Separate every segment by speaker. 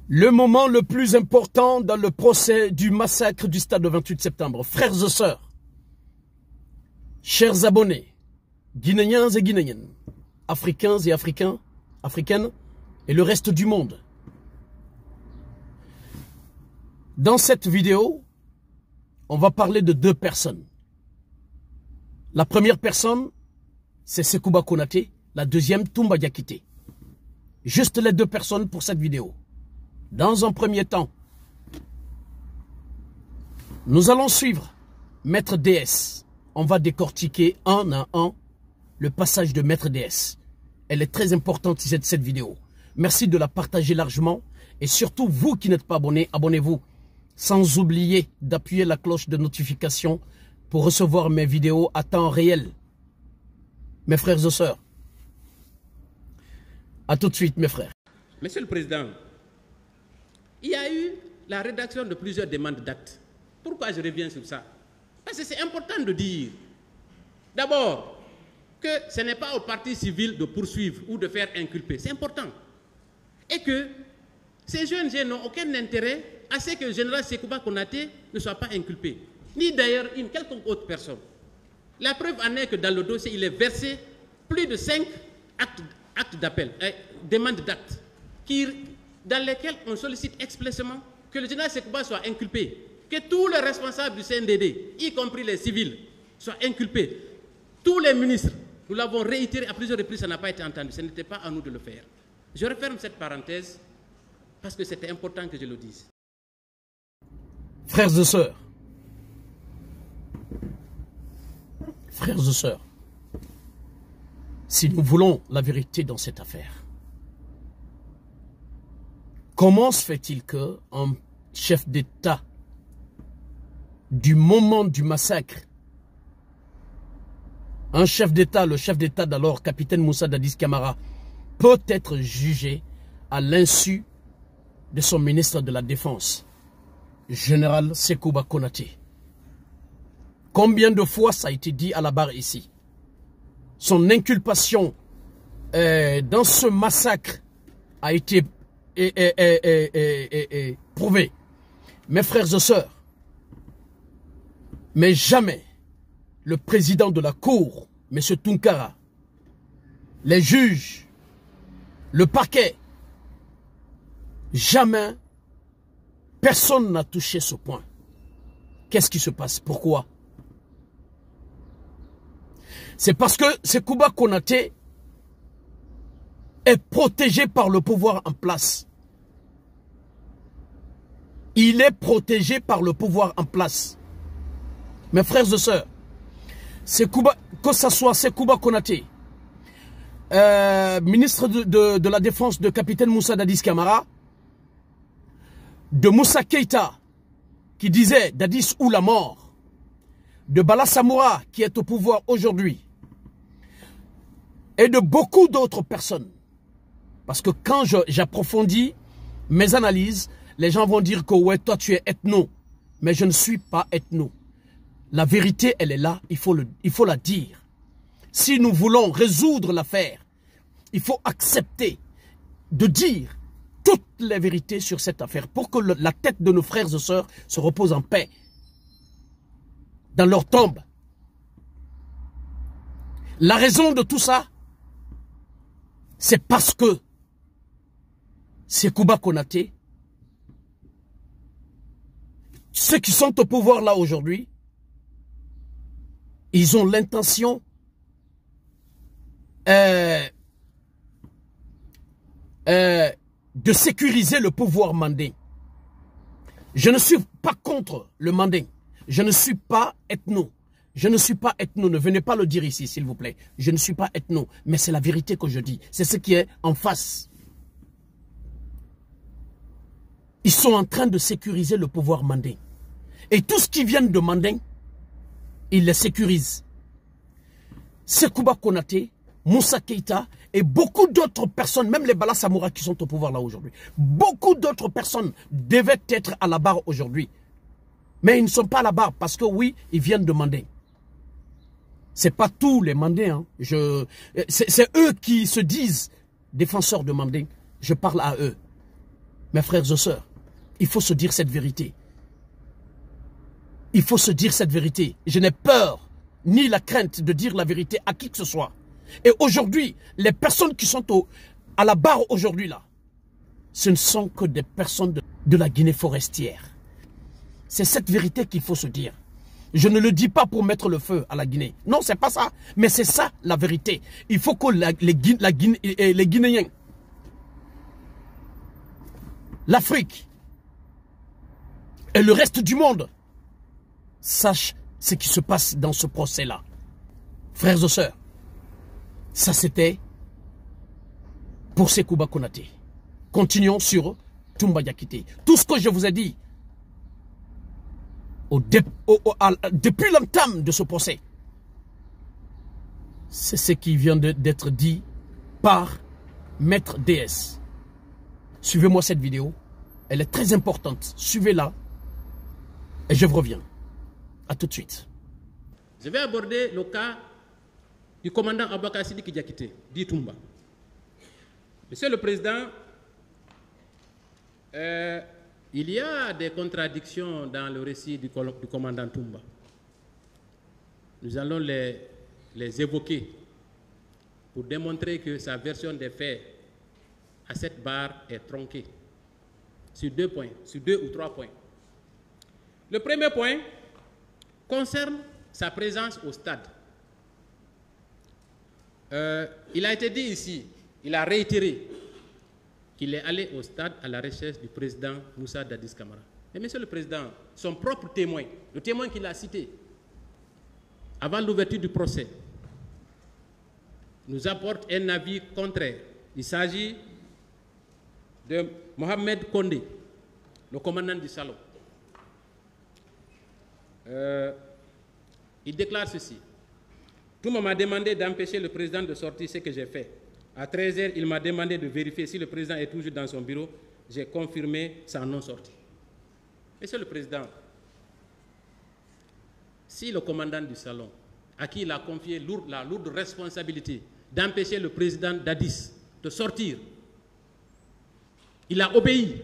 Speaker 1: Le moment le plus important dans le procès du massacre du stade le 28 septembre. Frères et sœurs, chers abonnés, Guinéens et Guinéennes, Africains et Africaines et le reste du monde. Dans cette vidéo, on va parler de deux personnes. La première personne, c'est Sekouba Konaté. La deuxième, Toumba Diakité. Juste les deux personnes pour cette vidéo. Dans un premier temps, nous allons suivre Maître DS. On va décortiquer un à un le passage de Maître DS. Elle est très importante, cette vidéo. Merci de la partager largement. Et surtout, vous qui n'êtes pas abonnés, abonnez-vous. Sans oublier d'appuyer la cloche de notification pour recevoir mes vidéos à temps réel. Mes frères et sœurs. À tout de suite, mes frères.
Speaker 2: Monsieur le Président, il y a eu la rédaction de plusieurs demandes d'actes. Pourquoi je reviens sur ça? Parce que c'est important de dire, d'abord, que ce n'est pas au parti civil de poursuivre ou de faire inculper. C'est important. Et que ces jeunes gens n'ont aucun intérêt à ce que le général Sekouba Konaté ne soit pas inculpé. Ni d'ailleurs une quelconque autre personne. La preuve en est que dans le dossier, il est versé plus de 5 actes d'appel, demandes d'actes, dans lesquels on sollicite expressément que le général Sekouba soit inculpé, que tous les responsables du CNDD, y compris les civils, soient inculpés. Tous les ministres, nous l'avons réitéré à plusieurs reprises, ça n'a pas été entendu, ce n'était pas à nous de le faire. Je referme cette parenthèse parce que c'était important que je le dise.
Speaker 1: Frères et sœurs, si nous voulons la vérité dans cette affaire, comment se fait-il qu'un chef d'État, du moment du massacre, un chef d'État, le chef d'État d'alors, capitaine Moussa Dadis Camara, peut être jugé à l'insu de son ministre de la Défense, général Sekouba Konaté? Combien de fois ça a été dit à la barre ici? Son inculpation dans ce massacre a été prouvée. Mes frères et sœurs, mais jamais le président de la Cour, M. Tounkara, les juges, le parquet, jamais personne n'a touché ce point. Qu'est-ce qui se passe? Pourquoi? C'est parce que Sekouba Konaté est protégé par le pouvoir en place. Il est protégé par le pouvoir en place. Mes frères et sœurs, que ce soit Sekouba Konaté, ministre de la Défense de capitaine Moussa Dadis Camara, de Moussa Keïta, qui disait Dadis ou la mort, de Bala Samoura, qui est au pouvoir aujourd'hui, et de beaucoup d'autres personnes. Parce que quand j'approfondis mes analyses, les gens vont dire que ouais, toi tu es ethno. Mais je ne suis pas ethno. La vérité, elle est là, il faut la dire. Si nous voulons résoudre l'affaire, il faut accepter de dire toutes les vérités sur cette affaire pour que la tête de nos frères et sœurs se repose en paix dans leur tombe. La raison de tout ça, c'est parce que Sekouba Konaté, ceux qui sont au pouvoir là aujourd'hui, ils ont l'intention de sécuriser le pouvoir mandin. Je ne suis pas contre le mandin. Je ne suis pas ethno. Je ne suis pas ethno. Ne venez pas le dire ici, s'il vous plaît. Je ne suis pas ethno. Mais c'est la vérité que je dis. C'est ce qui est en face. Ils sont en train de sécuriser le pouvoir mandin. Et tout ce qui vient de mandin, ils les sécurisent. Sekouba Konaté, Moussa Keïta et beaucoup d'autres personnes, même les Bala Samoura qui sont au pouvoir là aujourd'hui, beaucoup d'autres personnes devaient être à la barre aujourd'hui. Mais ils ne sont pas à la barre parce que oui, ils viennent de mandin. Ce n'est pas tous les mandins. Hein. C'est eux qui se disent défenseurs de mandin. Je parle à eux. Mes frères et sœurs, il faut se dire cette vérité. Il faut se dire cette vérité. Je n'ai peur ni la crainte de dire la vérité à qui que ce soit. Et aujourd'hui, les personnes qui sont à la barre aujourd'hui là, ce ne sont que des personnes de la Guinée forestière. C'est cette vérité qu'il faut se dire. Je ne le dis pas pour mettre le feu à la Guinée. Non, c'est pas ça. Mais c'est ça la vérité. Il faut que les Guinéens, l'Afrique et le reste du monde sachent ce qui se passe dans ce procès-là. Frères et sœurs, ça c'était pour Sekouba Konaté. Continuons sur Toumba Diakité. Tout ce que je vous ai dit depuis l'entame de ce procès, c'est ce qui vient d'être dit par Maître DS. Suivez-moi cette vidéo, elle est très importante. Suivez-la et je vous reviens. A tout de suite.
Speaker 2: Je vais aborder le cas du commandant Aboubakar Sidiki Diakité, dit Toumba. Monsieur le Président, il y a des contradictions dans le récit du commandant Toumba. Nous allons les évoquer pour démontrer que sa version des faits à cette barre est tronquée sur 2 points, sur 2 ou 3 points. Le premier point concerne sa présence au stade. Il a été dit ici, il a réitéré qu'il est allé au stade à la recherche du président Moussa Dadis Camara. Mais Monsieur le Président, son propre témoin, le témoin qu'il a cité, avant l'ouverture du procès, nous apporte un avis contraire. Il s'agit de Mohamed Kondé, le commandant du salon. Il déclare ceci. Tout le monde m'a demandé d'empêcher le président de sortir, ce que j'ai fait. À 13h, il m'a demandé de vérifier si le président est toujours dans son bureau. J'ai confirmé sa non-sortie. Monsieur le Président, si le commandant du salon, à qui il a confié la lourde responsabilité d'empêcher le président Dadis de sortir, il a obéi.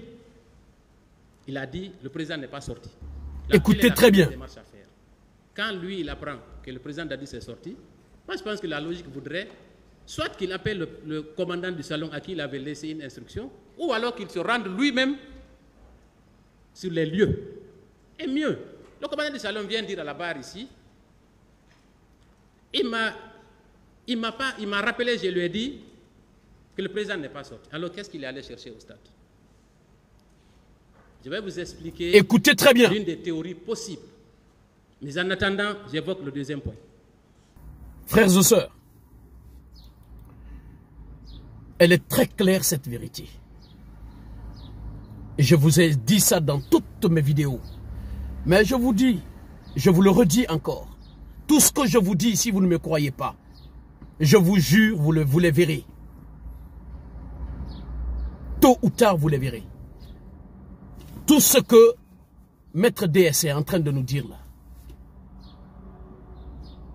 Speaker 2: Il a dit le président n'est pas sorti.
Speaker 1: Écoutez très bien.
Speaker 2: Quand lui, il apprend que le président Dadis est sorti, moi je pense que la logique voudrait soit qu'il appelle le commandant du salon à qui il avait laissé une instruction, ou alors qu'il se rende lui-même sur les lieux. Et mieux, le commandant du salon vient dire à la barre ici, il m'a rappelé, je lui ai dit que le président n'est pas sorti. Alors qu'est-ce qu'il est allé chercher au stade? Je vais vous expliquer.
Speaker 1: Écoutez très bien.
Speaker 2: L'une des théories possibles. Mais en attendant, j'évoque le deuxième point.
Speaker 1: Frères et sœurs, elle est très claire cette vérité. Et je vous ai dit ça dans toutes mes vidéos. Mais je vous dis, je vous le redis encore. Tout ce que je vous dis, si vous ne me croyez pas, je vous jure, vous les verrez. Tôt ou tard, vous les verrez. Tout ce que Maître DS est en train de nous dire là.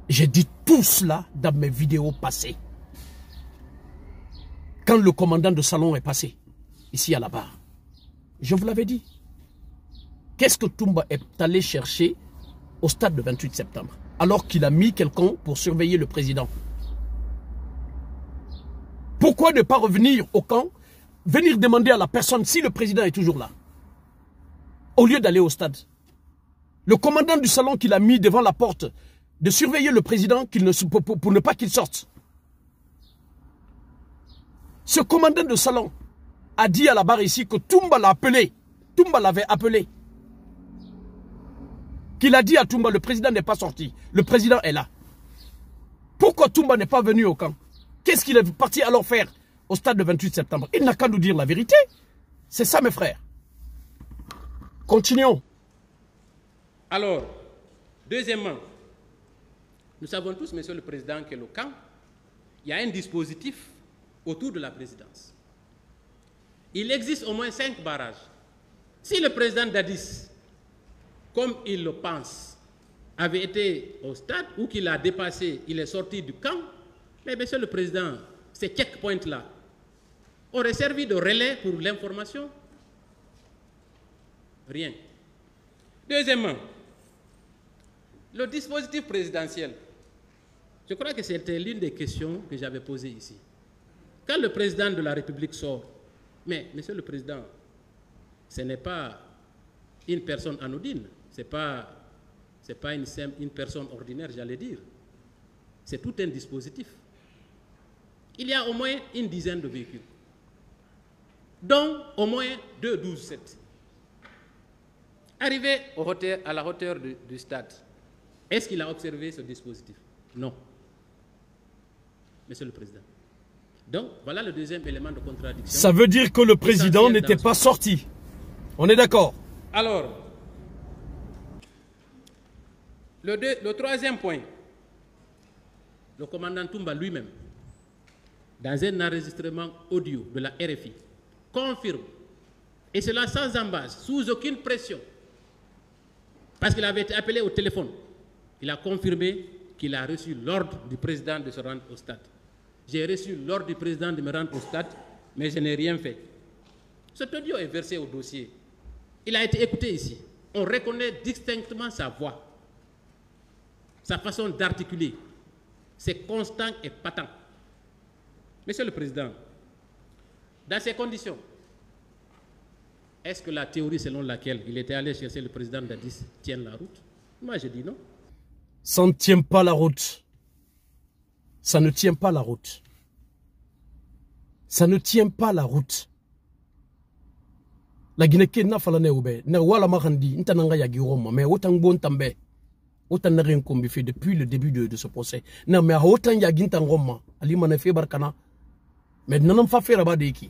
Speaker 1: J'ai dit tout cela dans mes vidéos passées. Quand le commandant de salon est passé, ici à la barre, je vous l'avais dit. Qu'est-ce que Toumba est allé chercher au stade le 28 septembre, alors qu'il a mis quelqu'un pour surveiller le président? Pourquoi ne pas revenir au camp, venir demander à la personne si le président est toujours là, au lieu d'aller au stade? Le commandant du salon qu'il a mis devant la porte, de surveiller le président pour ne pas qu'il sorte. Ce commandant de salon a dit à la barre ici que Toumba l'a appelé. Toumba l'avait appelé. Qu'il a dit à Toumba, le président n'est pas sorti. Le président est là. Pourquoi Toumba n'est pas venu au camp? Qu'est-ce qu'il est parti alors faire au stade de 28 septembre? Il n'a qu'à nous dire la vérité. C'est ça, mes frères. Continuons.
Speaker 2: Alors, deuxièmement, nous savons tous, Monsieur le Président, que le camp, il y a un dispositif autour de la présidence. Il existe au moins 5 barrages. Si le président Dadis, comme il le pense, avait été au stade ou qu'il a dépassé, il est sorti du camp, mais Monsieur le Président, ces checkpoints-là auraient servi de relais pour l'information. Rien. Deuxièmement, le dispositif présidentiel. Je crois que c'était l'une des questions que j'avais posées ici. Quand le président de la République sort, mais monsieur le président, ce n'est pas une personne anodine, ce n'est pas une personne ordinaire, j'allais dire. C'est tout un dispositif. Il y a au moins une dizaine de véhicules, dont au moins 2 12-7. Arrivé à la hauteur du stade, est-ce qu'il a observé ce dispositif? Non. Monsieur le Président. Donc, voilà le deuxième élément de contradiction.
Speaker 1: Ça veut dire que le président n'était pas sorti. On est d'accord?
Speaker 2: Alors, le troisième point, le commandant Toumba lui-même, dans un enregistrement audio de la RFI, confirme, et cela sans embâche, sous aucune pression, parce qu'il avait été appelé au téléphone, il a confirmé qu'il a reçu l'ordre du président de se rendre au stade. J'ai reçu l'ordre du président de me rendre au stade, mais je n'ai rien fait. Cet audio est versé au dossier. Il a été écouté ici. On reconnaît distinctement sa voix, sa façon d'articuler. C'est constant et patent. Monsieur le Président, dans ces conditions, est-ce que la théorie selon laquelle il était allé chercher le président Dadis tient la route? Moi, je dis non.
Speaker 1: Ça ne tient pas la route. Ça ne tient pas la route. Ça ne tient pas la route. La Guinée n'a pas la oube. Ne wala marandi ntananga ya giroma mais autant bon tambe. Autant n'a rien comme fait depuis le début de ce procès. Non mais autant ya gintan roma ali manafé barkana. Mais non fa faire abadeki.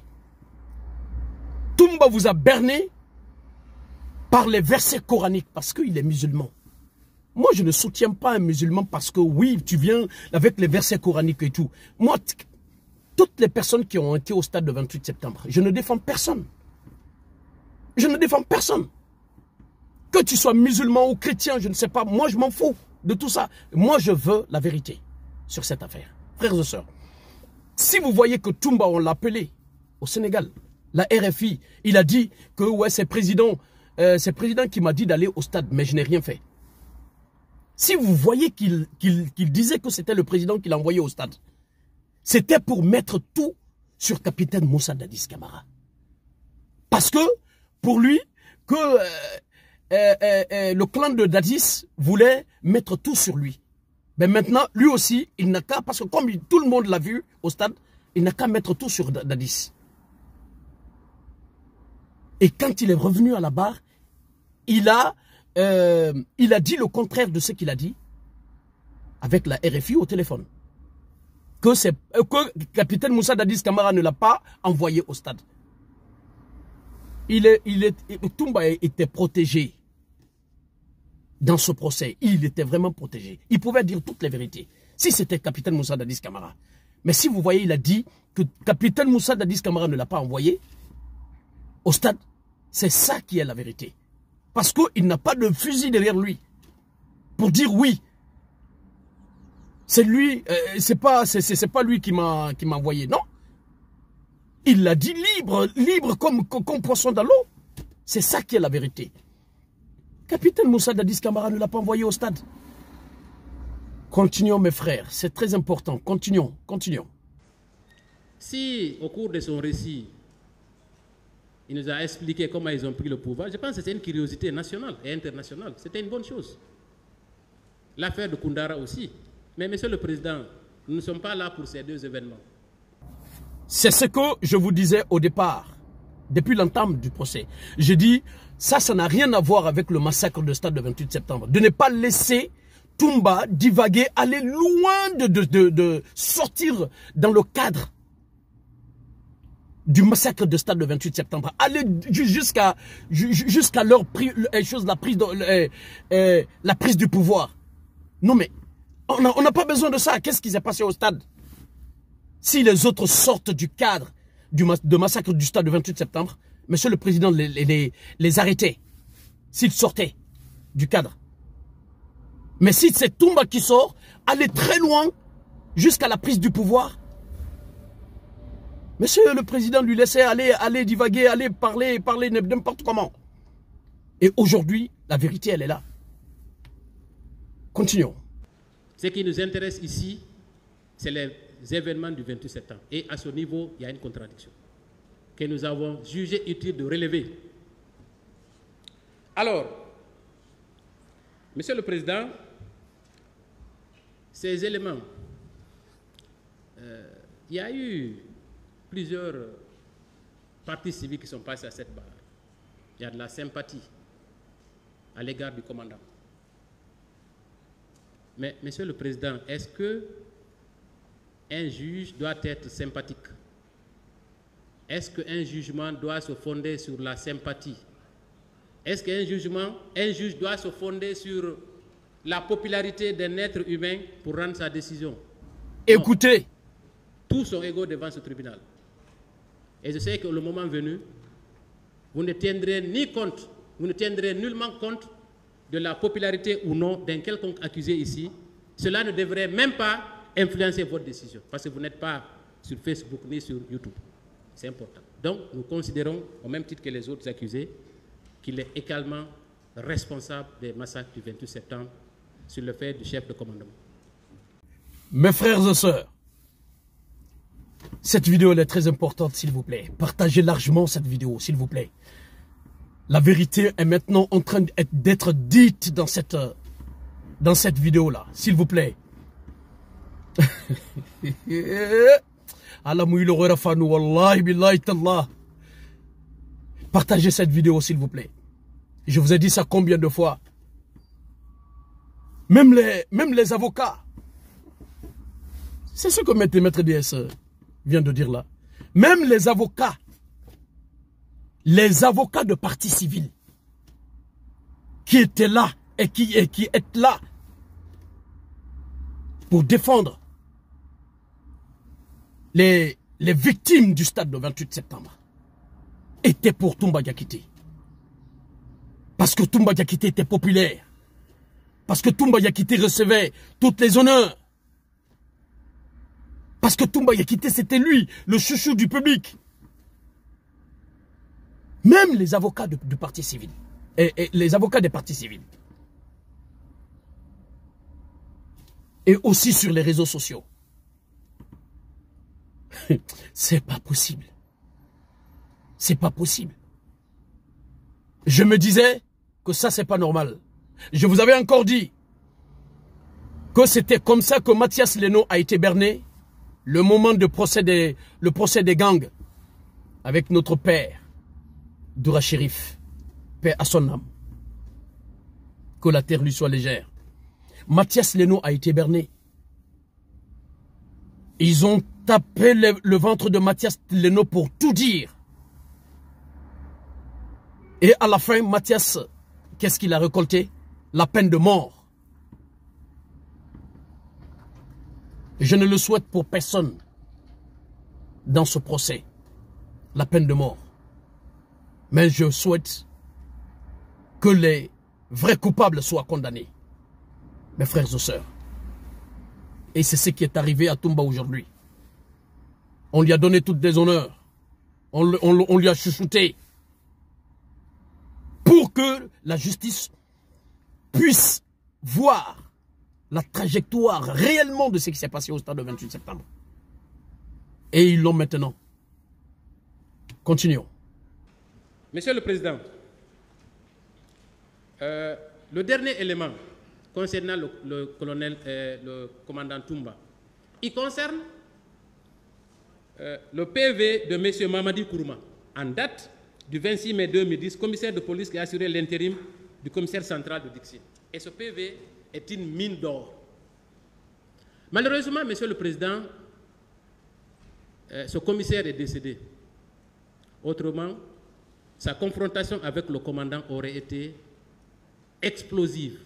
Speaker 1: Toumba vous a berné par les versets coraniques parce qu'il est musulman. Moi, je ne soutiens pas un musulman parce que oui, tu viens avec les versets coraniques et tout. Moi, toutes les personnes qui ont été au stade le 28 septembre, je ne défends personne. Je ne défends personne. Que tu sois musulman ou chrétien, je ne sais pas. Moi, je m'en fous de tout ça. Moi, je veux la vérité sur cette affaire. Frères et sœurs, si vous voyez que Toumba, on l'a appelé au Sénégal, la RFI, il a dit que ouais, c'est président qui m'a dit d'aller au stade, mais je n'ai rien fait. Si vous voyez qu'il disait que c'était le président qui l'a envoyé au stade, c'était pour mettre tout sur capitaine Moussa Dadis Camara. Parce que, pour lui, que le clan de Dadis voulait mettre tout sur lui. Mais maintenant, lui aussi, il n'a qu'à, parce que comme tout le monde l'a vu au stade, il n'a qu'à mettre tout sur Dadis. Et quand il est revenu à la barre, il a dit le contraire de ce qu'il a dit avec la RFI au téléphone. Que capitaine Moussa Dadis Camara ne l'a pas envoyé au stade. Toumba était protégé dans ce procès. Il était vraiment protégé. Il pouvait dire toutes les vérités. Si c'était capitaine Moussa Dadis Camara. Mais si vous voyez, il a dit que capitaine Moussa Dadis Camara ne l'a pas envoyé au stade. C'est ça qui est la vérité. Parce qu'il n'a pas de fusil derrière lui. Pour dire oui. C'est lui, c'est pas lui qui m'a envoyé, non. Il l'a dit libre comme poisson dans l'eau. C'est ça qui est la vérité. Capitaine Moussa Dadis Camara ne l'a pas envoyé au stade. Continuons mes frères, c'est très important. Continuons.
Speaker 2: Si au cours de son récit, il nous a expliqué comment ils ont pris le pouvoir. Je pense que c'était une curiosité nationale et internationale. C'était une bonne chose. L'affaire de Koundara aussi. Mais monsieur le Président, nous ne sommes pas là pour ces deux événements.
Speaker 1: C'est ce que je vous disais au départ, depuis l'entame du procès. Je dis, ça n'a rien à voir avec le massacre de stade le 28 septembre. De ne pas laisser Toumba divaguer, aller loin de sortir dans le cadre du massacre de stade le 28 septembre, aller jusqu'à la prise du pouvoir. Non mais, on n'a pas besoin de ça. Qu'est-ce qui s'est passé au stade? Si les autres sortent du cadre de massacre du stade le 28 septembre, monsieur le Président les arrêtait. S'ils sortaient du cadre. Mais si c'est Toumba qui sort, aller très loin jusqu'à la prise du pouvoir, monsieur le Président lui laissait aller divaguer, aller parler n'importe comment. Et aujourd'hui, la vérité, elle est là. Continuons.
Speaker 2: Ce qui nous intéresse ici, c'est les événements du 28 septembre. Et à ce niveau, il y a une contradiction que nous avons jugé utile de relever. Alors, Monsieur le Président, ces éléments, il y a eu plusieurs partis civils qui sont passés à cette barre. Il y a de la sympathie à l'égard du commandant. Mais, Monsieur le Président, est-ce qu'un juge doit être sympathique? Est-ce qu'un jugement doit se fonder sur la sympathie? Est-ce qu'un juge doit se fonder sur la popularité d'un être humain pour rendre sa décision?
Speaker 1: Écoutez.
Speaker 2: Non. Tous sont égaux devant ce tribunal. Et je sais que le moment venu, vous ne tiendrez nullement compte de la popularité ou non d'un quelconque accusé ici. Cela ne devrait même pas influencer votre décision, parce que vous n'êtes pas sur Facebook ni sur YouTube. C'est important. Donc, nous considérons, au même titre que les autres accusés, qu'il est également responsable des massacres du 28 septembre sur le fait du chef de commandement.
Speaker 1: Mes frères et sœurs, cette vidéo elle est très importante, s'il vous plaît. Partagez largement cette vidéo, s'il vous plaît. La vérité est maintenant en train d'être dite dans cette vidéo-là, s'il vous plaît. Partagez cette vidéo, s'il vous plaît. Je vous ai dit ça combien de fois? Même les avocats. C'est ce que Maître DS vient de dire là. Même les avocats de partis civils qui étaient là et qui est là pour défendre les victimes du stade du 28 septembre étaient pour Toumba Diakité. Parce que Toumba Diakité était populaire. Parce que Toumba Diakité recevait toutes les honneurs. Parce que Toumba Diakité, c'était lui, le chouchou du public. Même les avocats du parti civil. Et les avocats des partis civils. Et aussi sur les réseaux sociaux. C'est pas possible. C'est pas possible. Je me disais que ça, c'est pas normal. Je vous avais encore dit que c'était comme ça que Mathias Leno a été berné le moment de le procès des gangs avec notre père, Doura Chérif, paix à son âme. Que la terre lui soit légère. Mathias Leno a été berné. Ils ont tapé le ventre de Mathias Leno pour tout dire. Et à la fin, Mathias, qu'est-ce qu'il a récolté? La peine de mort. Je ne le souhaite pour personne dans ce procès. La peine de mort. Mais je souhaite que les vrais coupables soient condamnés. Mes frères et sœurs. Et c'est ce qui est arrivé à Toumba aujourd'hui. On lui a donné toutes les honneurs. On lui a chouchouté. Pour que la justice puisse voir la trajectoire réellement de ce qui s'est passé au stade du 28 septembre. Et ils l'ont maintenant. Continuons.
Speaker 2: Monsieur le Président, le dernier élément concernant le commandant Toumba, il concerne le PV de M. Mamadi Kourouma, en date du 26 mai 2010, commissaire de police qui a assuré l'intérim du commissaire central de Dixie. Et ce PV est une mine d'or. Malheureusement, Monsieur le Président, ce commissaire est décédé. Autrement, sa confrontation avec le commandant aurait été explosive.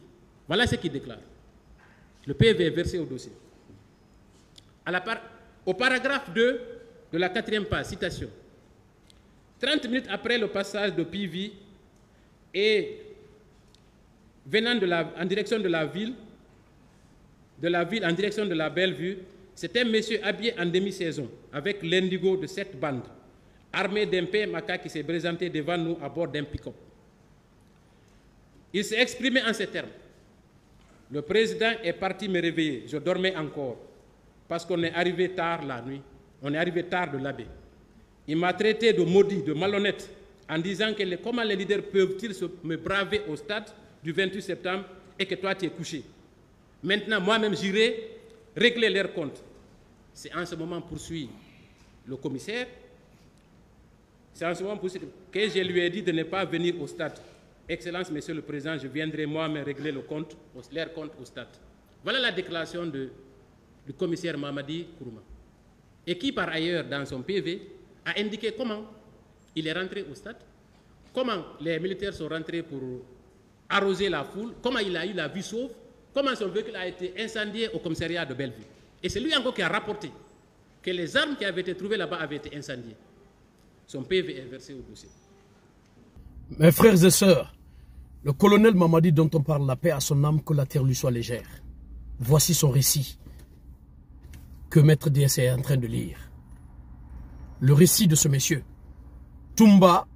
Speaker 2: Voilà ce qu'il déclare. Le PV est versé au dossier. Au paragraphe 2 de la 4e page, citation. 30 minutes après le passage de PV et venant en direction de la ville, en direction de la Bellevue, c'était un monsieur habillé en demi-saison avec l'indigo de cette bande, armé d'un PMK qui s'est présenté devant nous à bord d'un pick-up. Il s'est exprimé en ces termes. Le président est parti me réveiller. Je dormais encore parce qu'on est arrivé tard la nuit. On est arrivé tard de l'abbé. Il m'a traité de maudit, de malhonnête, en disant que comment les leaders peuvent-ils me braver au stade du 28 septembre et que toi tu es couché. Maintenant, moi-même, j'irai régler leurs comptes. C'est en ce moment, poursuit le commissaire, c'est en ce moment que je lui ai dit de ne pas venir au stade. Excellence, Monsieur le Président, je viendrai moi-même régler leurs comptes au stade. Voilà la déclaration du commissaire Mamadi Kourouma. Et qui, par ailleurs, dans son PV, a indiqué comment il est rentré au stade, comment les militaires sont rentrés pour arroser la foule, comment il a eu la vie sauve, comment son véhicule a été incendié au commissariat de Belleville. Et c'est lui encore qui a rapporté que les armes qui avaient été trouvées là-bas avaient été incendiées. Son PV est versé au dossier.
Speaker 1: Mes frères et sœurs, le colonel Mamadi dont on parle, la paix à son âme, que la terre lui soit légère. Voici son récit que Maître DS est en train de lire. Le récit de ce monsieur. Toumba,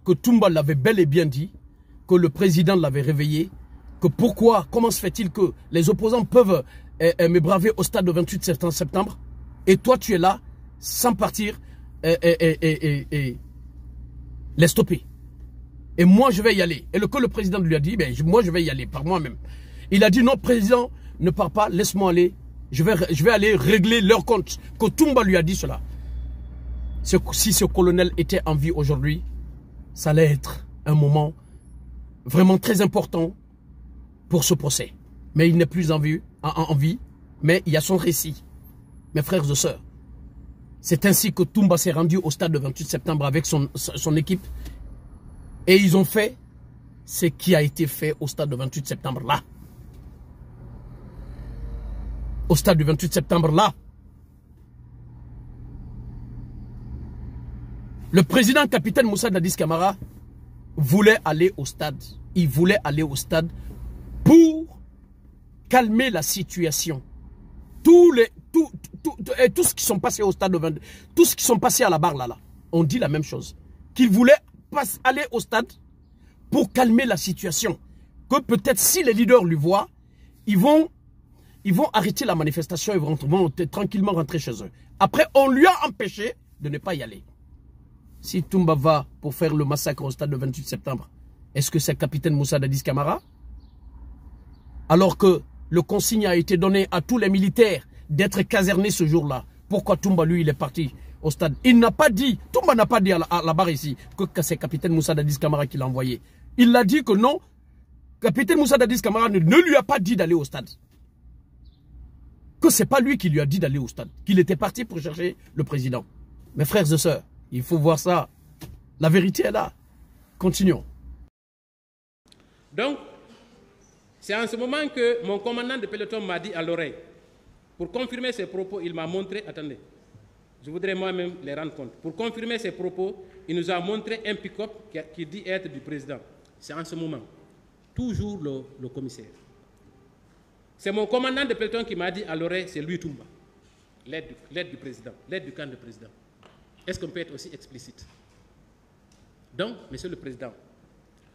Speaker 1: que Toumba l'avait bel et bien dit, que le président l'avait réveillé, que pourquoi, comment se fait-il que les opposants peuvent me braver au stade de 28 septembre et toi tu es là sans partir et les stopper. Et moi je vais y aller. Et que le président lui a dit, ben, moi je vais y aller par moi-même. Il a dit non président, ne pars pas, laisse-moi aller. Je vais aller régler leur compte. Que Toumba lui a dit cela. Si ce colonel était en vie aujourd'hui, ça allait être un moment vraiment très important pour ce procès. Mais il n'est plus en vie, mais il y a son récit. Mes frères et sœurs, c'est ainsi que Toumba s'est rendu au stade de 28 septembre avec son équipe. Et ils ont fait ce qui a été fait au stade de 28 septembre là. Au stade du 28 septembre là. Le président capitaine Moussa Dadis Camara voulait aller au stade. Il voulait aller au stade pour calmer la situation. Tout ce qui sont passés au stade de 22, tout ce qui sont passés à la barre là, on dit la même chose. Qu'il voulait aller au stade pour calmer la situation. Que peut-être si les leaders lui voient, ils vont arrêter la manifestation et vont tranquillement rentrer chez eux. Après, on lui a empêché de ne pas y aller. Si Toumba va pour faire le massacre au stade de 28 septembre, est-ce que c'est le capitaine Moussa Dadis Camara? Alors que le consigne a été donné à tous les militaires d'être casernés ce jour-là. Pourquoi Toumba, lui, il est parti au stade? Il n'a pas dit, Toumba n'a pas dit à la barre ici que c'est capitaine Moussa Dadis Camara qui l'a envoyé. Il a dit que non, capitaine Moussa Dadis Camara ne lui a pas dit d'aller au stade. Que c'est pas lui qui lui a dit d'aller au stade. Qu'il était parti pour chercher le président. Mes frères et sœurs, il faut voir ça. La vérité est là. Continuons.
Speaker 2: Donc, c'est en ce moment que mon commandant de peloton m'a dit à l'oreille, pour confirmer ses propos, il m'a montré, attendez, je voudrais moi-même les rendre compte. Pour confirmer ses propos, il nous a montré un pick-up qui dit être du président. C'est en ce moment, toujours le commissaire. C'est mon commandant de peloton qui m'a dit à l'oreille, c'est lui Toumba, l'aide du président, l'aide du camp du président. Est-ce qu'on peut être aussi explicite? Donc, Monsieur le Président,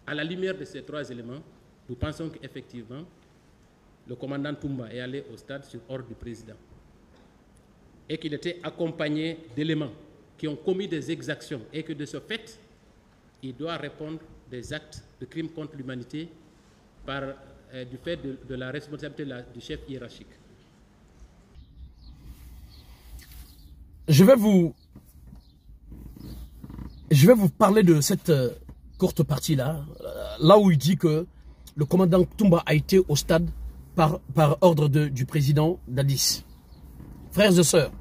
Speaker 2: à la lumière de ces trois éléments, nous pensons qu'effectivement, le commandant Toumba est allé au stade sur ordre du président et qu'il était accompagné d'éléments qui ont commis des exactions et que de ce fait, il doit répondre des actes de crimes contre l'humanité du fait de la responsabilité du chef hiérarchique.
Speaker 1: Je vais vous parler de cette courte partie-là, là où il dit que le commandant Toumba a été au stade par ordre du président Dadis. Frères et sœurs,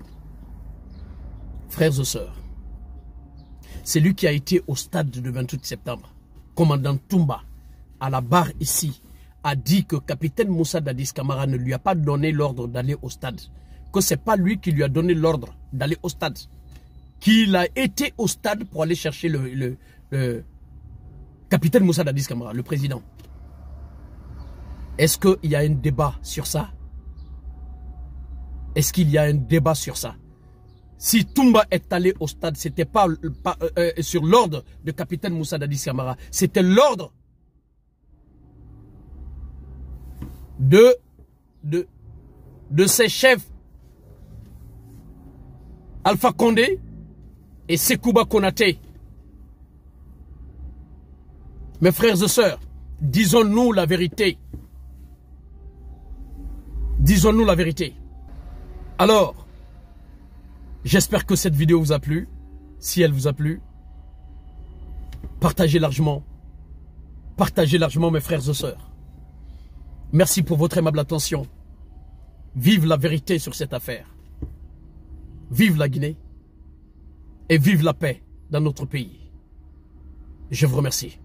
Speaker 1: c'est lui qui a été au stade du 28 septembre. Commandant Toumba, à la barre ici, a dit que capitaine Moussa Dadis Camara ne lui a pas donné l'ordre d'aller au stade. Que ce n'est pas lui qui lui a donné l'ordre d'aller au stade. Qu'il a été au stade pour aller chercher le capitaine Moussa Dadis Camara, le président. Est-ce qu'il y a un débat sur ça? Est-ce qu'il y a un débat sur ça? Si Toumba est allé au stade, ce n'était pas sur l'ordre de capitaine Moussa Dadis Camara. C'était l'ordre de ses chefs Alpha Condé et Sekouba Konaté. Mes frères et sœurs, disons-nous la vérité. Disons-nous la vérité. Alors, j'espère que cette vidéo vous a plu. Si elle vous a plu, partagez largement. Partagez largement, mes frères et sœurs. Merci pour votre aimable attention. Vive la vérité sur cette affaire. Vive la Guinée. Et vive la paix dans notre pays. Je vous remercie.